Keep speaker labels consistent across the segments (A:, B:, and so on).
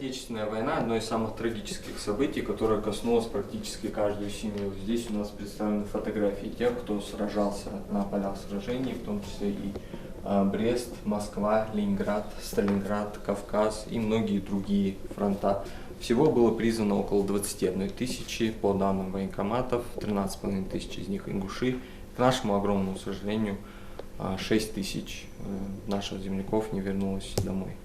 A: Отечественная война – одно из самых трагических событий, которое коснулось практически каждую семью. Здесь у нас представлены фотографии тех, кто сражался на полях сражений, в том числе и Брест, Москва, Ленинград, Сталинград, Кавказ и многие другие фронта. Всего было призвано около 21 тысячи, по данным военкоматов, 13,5 тысяч из них ингуши. К нашему огромному сожалению, 6 тысяч наших земляков не вернулось домой.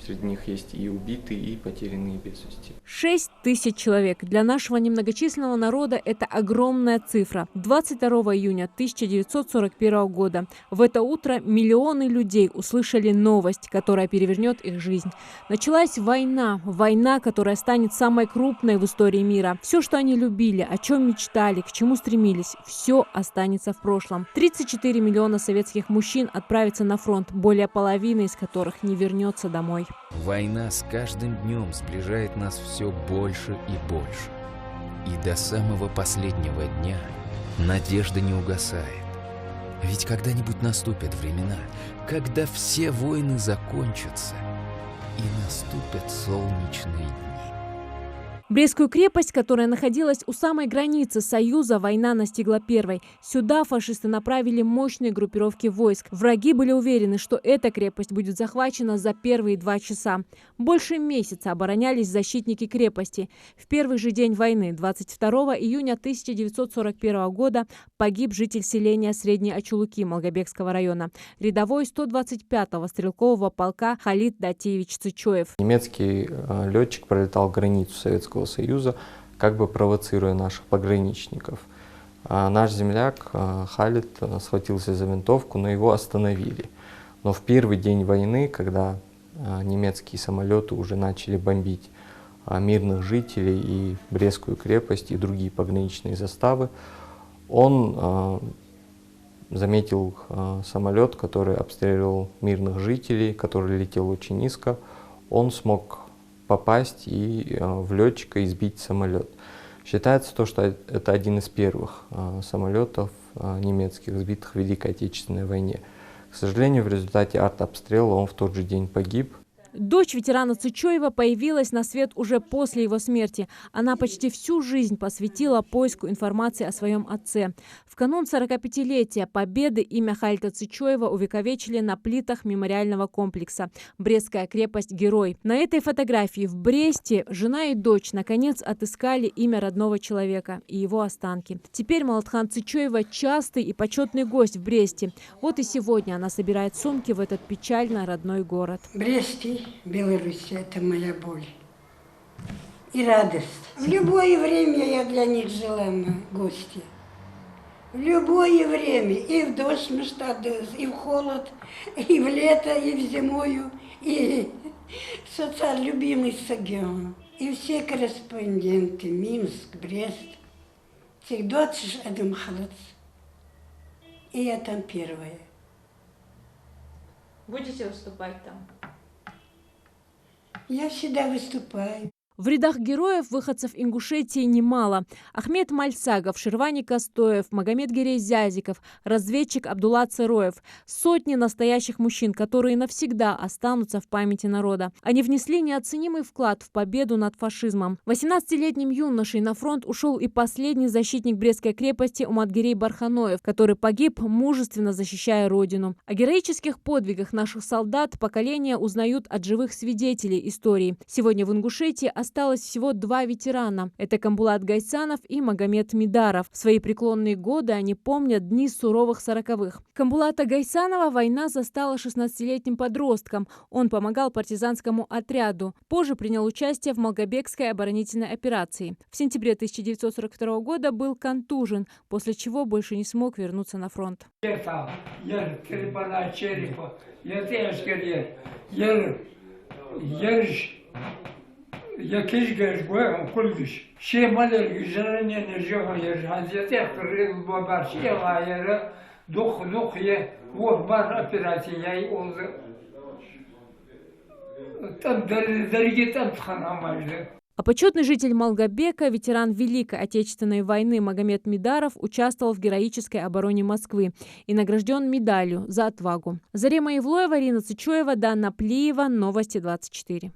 A: Среди них есть и убитые, и потерянные без вести.
B: 6 тысяч человек. Для нашего немногочисленного народа это огромная цифра. 22 июня 1941 года в это утро миллионы людей услышали новость, которая перевернет их жизнь. Началась война. Война, которая станет самой крупной в истории мира. Все, что они любили, о чем мечтали, к чему стремились, все останется в прошлом. 34 миллиона советских мужчин отправятся на фронт, более половины из которых не вернется домой.
C: Война с каждым днем сближает нас все больше и больше. И до самого последнего дня надежда не угасает. Ведь когда-нибудь наступят времена, когда все войны закончатся, и наступят солнечные дни.
B: Брестскую крепость, которая находилась у самой границы Союза, война настигла первой. Сюда фашисты направили мощные группировки войск. Враги были уверены, что эта крепость будет захвачена за первые 2 часа. Больше месяца оборонялись защитники крепости. В первый же день войны, 22 июня 1941 года, погиб житель селения Средние Очулуки Малгобекского района, рядовой 125-го стрелкового полка Халид Датиевич Цычоев.
A: Немецкий летчик пролетал границу Советского Союза, как бы провоцируя наших пограничников. Наш земляк Халид схватился за винтовку, но его остановили. Но в первый день войны, когда немецкие самолеты уже начали бомбить мирных жителей и Брестскую крепость и другие пограничные заставы, он заметил самолет, который обстреливал мирных жителей, который летел очень низко. Он смог попасть и в летчика и сбить самолет. Считается то, что это один из первых самолетов немецких, сбитых в Великой Отечественной войне. К сожалению, в результате артобстрела он в тот же день погиб.
B: Дочь ветерана Цычоева появилась на свет уже после его смерти. Она почти всю жизнь посвятила поиску информации о своем отце. В канун 45-летия Победы имя Халида Цычоева увековечили на плитах мемориального комплекса «Брестская крепость-герой». На этой фотографии в Бресте жена и дочь наконец отыскали имя родного человека и его останки. Теперь Молодхан Цычоева частый и почетный гость в Бресте. Вот и сегодня она собирает сумки в этот печально родной город.
D: Беларусь – это моя боль и радость. В любое время я для них желанна, гости. В любое время, и в дождь, и в холод, и в лето, и в зимою, и социально любимый Сагион. И все корреспонденты, Минск, Брест, всегда один холод. И я там первая.
B: Будете выступать там?
D: Я всегда выступаю.
B: В рядах героев выходцев Ингушетии немало. Ахмед Мальсагов, Ширвани Костоев, Магомед Гирей-Зязиков, разведчик Абдулла Цероев. Сотни настоящих мужчин, которые навсегда останутся в памяти народа. Они внесли неоценимый вклад в победу над фашизмом. 18-летним юношей на фронт ушел и последний защитник Брестской крепости Уматгирей Барханоев, который погиб, мужественно защищая родину. О героических подвигах наших солдат поколения узнают от живых свидетелей истории. Сегодня в Ингушетии осталось всего 2 ветерана. Это Камбулат Гайсанов и Магомед Мидаров. В свои преклонные годы они помнят дни суровых 40-х. Камбулата Гайсанова война застала 16-летним подростком. Он помогал партизанскому отряду. Позже принял участие в Малгобекской оборонительной операции. В сентябре 1942 года был контужен, после чего больше не смог вернуться на фронт.
E: Якийсь геш, кульгіш. Ще малер гіжарання нержава є, газети крил бабарчі є, дух є, вот бар операція і он там дорогі там тханамайды.
B: А почетный житель Малгобека, ветеран Великой Отечественной войны Магомед Мидаров участвовал в героической обороне Москвы и награжден медалью за отвагу. Зарема Ивлоева, Ирина Цычоева, Дана Плиева, Новости 24.